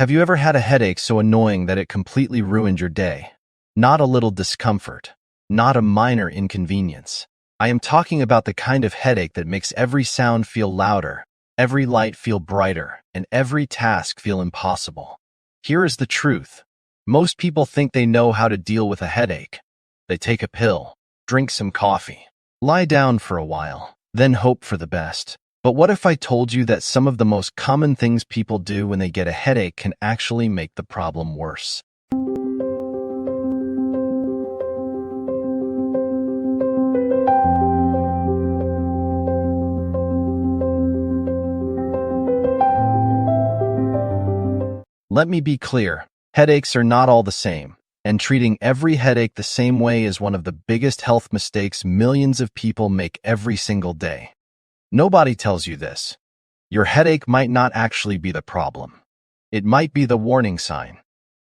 Have you ever had a headache so annoying that it completely ruined your day? Not a little discomfort, not a minor inconvenience. I am talking about the kind of headache that makes every sound feel louder, every light feel brighter, and every task feel impossible. Here is the truth. Most people think they know how to deal with a headache. They take a pill, drink some coffee, lie down for a while, then hope for the best. But what if I told you that some of the most common things people do when they get a headache can actually make the problem worse? Let me be clear. Headaches are not all the same, and treating every headache the same way is one of the biggest health mistakes millions of people make every single day. Nobody tells you this. Your headache might not actually be the problem. It might be the warning sign,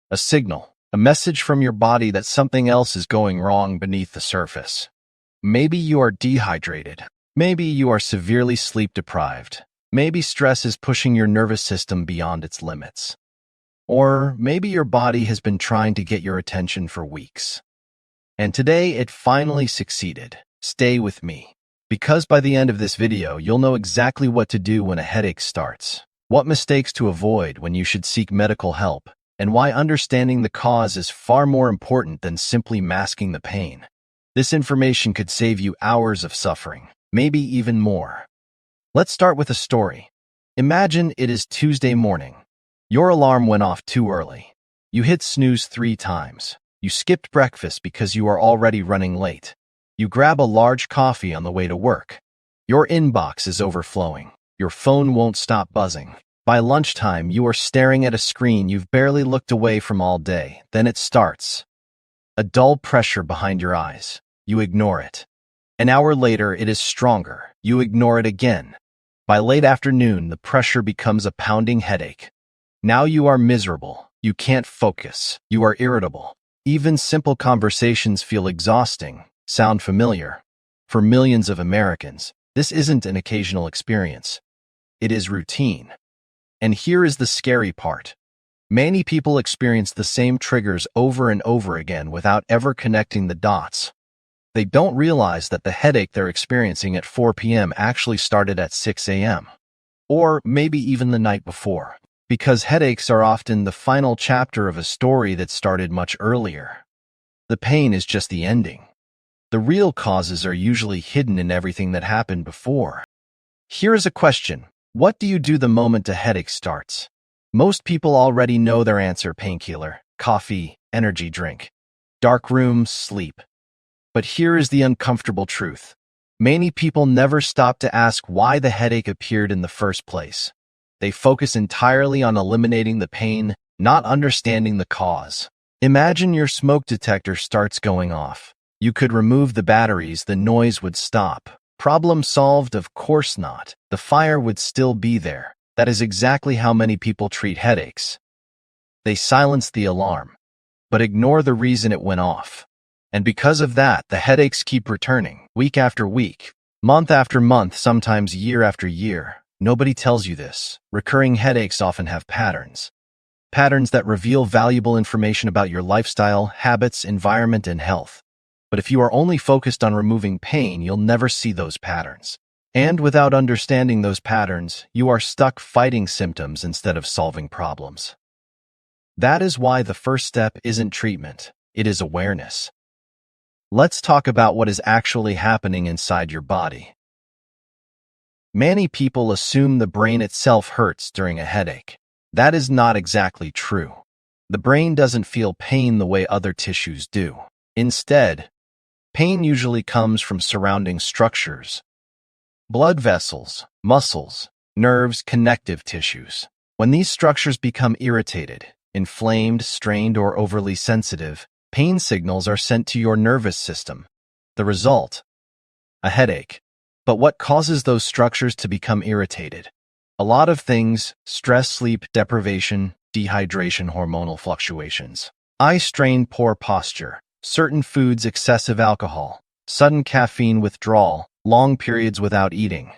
a signal, a message from your body that something else is going wrong beneath the surface. Maybe you are dehydrated. Maybe you are severely sleep deprived. Maybe stress is pushing your nervous system beyond its limits. Or maybe your body has been trying to get your attention for weeks. And today it finally succeeded. Stay with me. Because by the end of this video, you'll know exactly what to do when a headache starts, what mistakes to avoid when you should seek medical help, and why understanding the cause is far more important than simply masking the pain. This information could save you hours of suffering, maybe even more. Let's start with a story. Imagine it is Tuesday morning. Your alarm went off too early. You hit snooze 3 times. You skipped breakfast because you are already running late. You grab a large coffee on the way to work. Your inbox is overflowing. Your phone won't stop buzzing. By lunchtime, you are staring at a screen you've barely looked away from all day. Then it starts. A dull pressure behind your eyes. You ignore it. An hour later, it is stronger. You ignore it again. By late afternoon, the pressure becomes a pounding headache. Now you are miserable. You can't focus. You are irritable. Even simple conversations feel exhausting. Sound familiar? For millions of Americans, this isn't an occasional experience. It is routine. And here is the scary part. Many people experience the same triggers over and over again without ever connecting the dots. They don't realize that the headache they're experiencing at 4 p.m. actually started at 6 a.m. Or maybe even the night before. Because headaches are often the final chapter of a story that started much earlier. The pain is just the ending. The real causes are usually hidden in everything that happened before. Here is a question. What do you do the moment a headache starts? Most people already know their answer: painkiller, coffee, energy drink, dark room, sleep. But here is the uncomfortable truth. Many people never stop to ask why the headache appeared in the first place. They focus entirely on eliminating the pain, not understanding the cause. Imagine your smoke detector starts going off. You could remove the batteries, the noise would stop. Problem solved? Of course not. The fire would still be there. That is exactly how many people treat headaches. They silence the alarm, but ignore the reason it went off. And because of that, the headaches keep returning, week after week, month after month, sometimes year after year. Nobody tells you this. Recurring headaches often have patterns. Patterns that reveal valuable information about your lifestyle, habits, environment, and health. But if you are only focused on removing pain, you'll never see those patterns. And without understanding those patterns, you are stuck fighting symptoms instead of solving problems. That is why the first step isn't treatment, it is awareness. Let's talk about what is actually happening inside your body. Many people assume the brain itself hurts during a headache. That is not exactly true. The brain doesn't feel pain the way other tissues do. Instead, pain usually comes from surrounding structures. Blood vessels, muscles, nerves, connective tissues. When these structures become irritated, inflamed, strained, or overly sensitive, pain signals are sent to your nervous system. The result? A headache. But what causes those structures to become irritated? A lot of things: stress, sleep deprivation, dehydration, hormonal fluctuations, eye strain, poor posture, certain foods, excessive alcohol, sudden caffeine withdrawal, long periods without eating.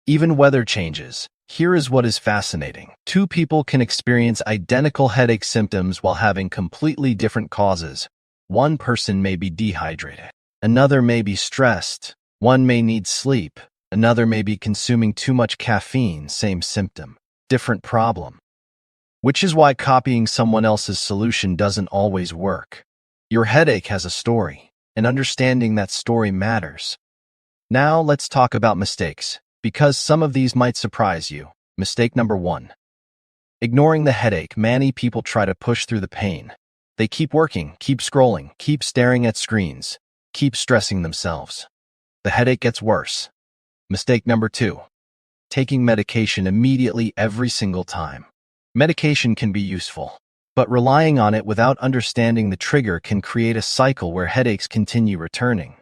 Even weather changes, Here is what is fascinating. Two people can experience identical headache symptoms while having completely different causes. One person may be dehydrated. Another may be stressed. One may need sleep. Another may be consuming too much caffeine. Same symptom, different problem. Which is why copying someone else's solution doesn't always work. Your headache has a story, and understanding that story matters. Now let's talk about mistakes, because some of these might surprise you. Mistake number 1. Ignoring the headache. Many people try to push through the pain. They keep working, keep scrolling, keep staring at screens, keep stressing themselves. The headache gets worse. Mistake number 2. Taking medication immediately every single time. Medication can be useful, but relying on it without understanding the trigger can create a cycle where headaches continue returning.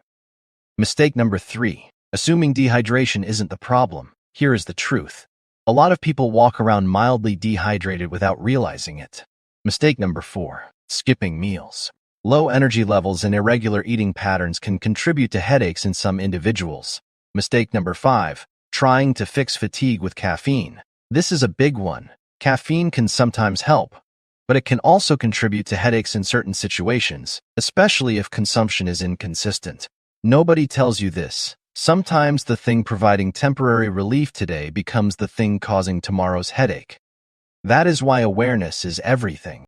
Mistake number 3. Assuming dehydration isn't the problem. Here is the truth. A lot of people walk around mildly dehydrated without realizing it. Mistake number 4. Skipping meals. Low energy levels and irregular eating patterns can contribute to headaches in some individuals. Mistake number 5. Trying to fix fatigue with caffeine. This is a big one. Caffeine can sometimes help, but it can also contribute to headaches in certain situations, especially if consumption is inconsistent. Nobody tells you this. Sometimes the thing providing temporary relief today becomes the thing causing tomorrow's headache. That is why awareness is everything.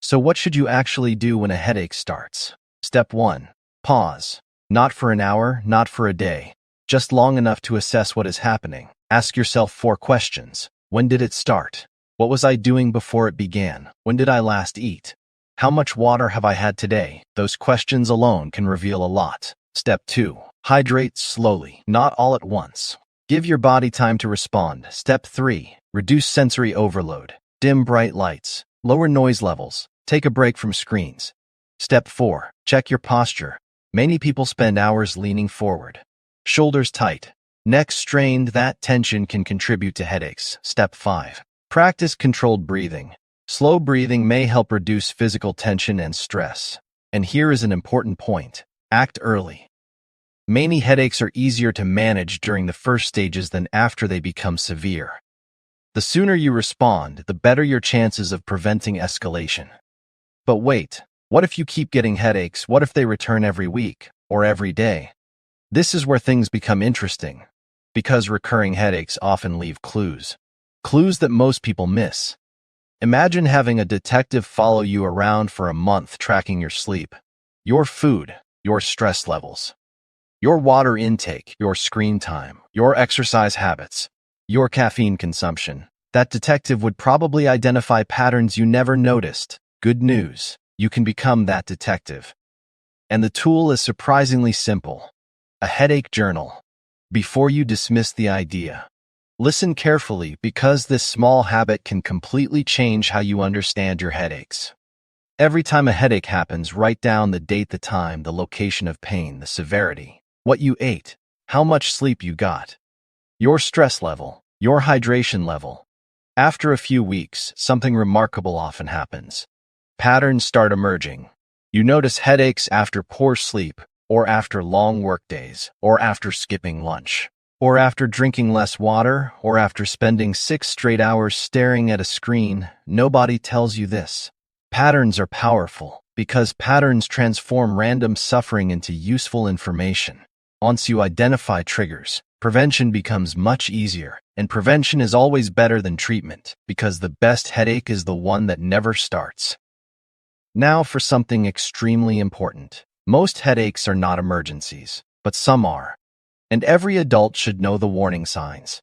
So what should you actually do when a headache starts? Step 1. Pause. Not for an hour, not for a day. Just long enough to assess what is happening. Ask yourself 4 questions. When did it start? What was I doing before it began? When did I last eat? How much water have I had today? Those questions alone can reveal a lot. Step 2. Hydrate slowly, not all at once. Give your body time to respond. Step 3. Reduce sensory overload. Dim bright lights. Lower noise levels. Take a break from screens. Step 4. Check your posture. Many people spend hours leaning forward. Shoulders tight. Neck strained. That tension can contribute to headaches. Step 5. Practice controlled breathing. Slow breathing may help reduce physical tension and stress. And here is an important point. Act early. Many headaches are easier to manage during the first stages than after they become severe. The sooner you respond, the better your chances of preventing escalation. But wait, what if you keep getting headaches? What if they return every week or every day? This is where things become interesting, because recurring headaches often leave clues. Clues that most people miss. Imagine having a detective follow you around for a month, tracking your sleep, your food, your stress levels, your water intake, your screen time, your exercise habits, your caffeine consumption. That detective would probably identify patterns you never noticed. Good news, you can become that detective. And the tool is surprisingly simple. A headache journal. Before you dismiss the idea, listen carefully, because this small habit can completely change how you understand your headaches. Every time a headache happens, write down the date, the time, the location of pain, the severity, what you ate, how much sleep you got, your stress level, your hydration level. After a few weeks, something remarkable often happens. Patterns start emerging. You notice headaches after poor sleep, or after long work days, or after skipping lunch, or after drinking less water, or after spending 6 straight hours staring at a screen. Nobody tells you this. Patterns are powerful, because patterns transform random suffering into useful information. Once you identify triggers, prevention becomes much easier, and prevention is always better than treatment, because the best headache is the one that never starts. Now for something extremely important. Most headaches are not emergencies, but some are. And every adult should know the warning signs.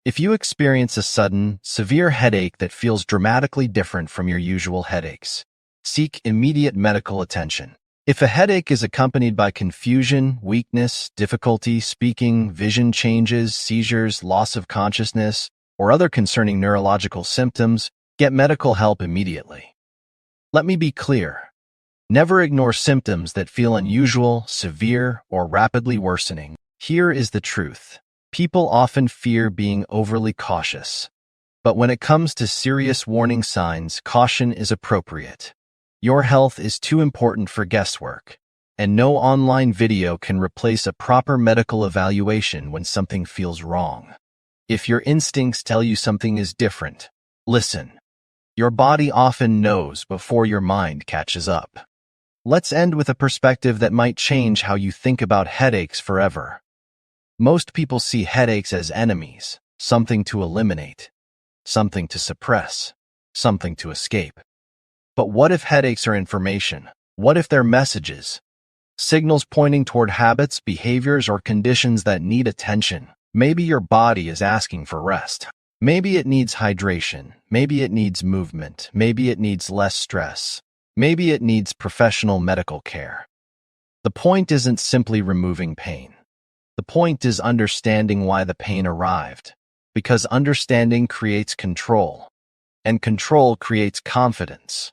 If you experience a sudden, severe headache that feels dramatically different from your usual headaches, seek immediate medical attention. If a headache is accompanied by confusion, weakness, difficulty speaking, vision changes, seizures, loss of consciousness, or other concerning neurological symptoms, get medical help immediately. Let me be clear. Never ignore symptoms that feel unusual, severe, or rapidly worsening. Here is the truth. People often fear being overly cautious. But when it comes to serious warning signs, caution is appropriate. Your health is too important for guesswork, and no online video can replace a proper medical evaluation when something feels wrong. If your instincts tell you something is different, listen. Your body often knows before your mind catches up. Let's end with a perspective that might change how you think about headaches forever. Most people see headaches as enemies, something to eliminate, something to suppress, something to escape. But what if headaches are information? What if they're messages? Signals pointing toward habits, behaviors, or conditions that need attention. Maybe your body is asking for rest. Maybe it needs hydration. Maybe it needs movement. Maybe it needs less stress. Maybe it needs professional medical care. The point isn't simply removing pain. The point is understanding why the pain arrived. Because understanding creates control, and control creates confidence.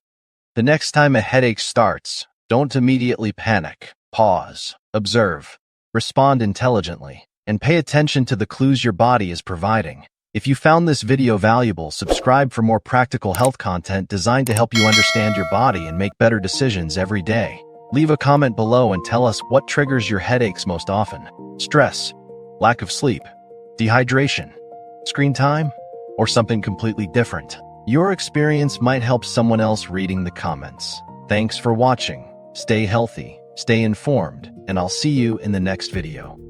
The next time a headache starts, don't immediately panic. Pause, observe, respond intelligently, and pay attention to the clues your body is providing. If you found this video valuable, subscribe for more practical health content designed to help you understand your body and make better decisions every day. Leave a comment below and tell us what triggers your headaches most often. Stress, lack of sleep, dehydration, screen time, or something completely different. Your experience might help someone else reading the comments. Thanks for watching. Stay healthy, stay informed, and I'll see you in the next video.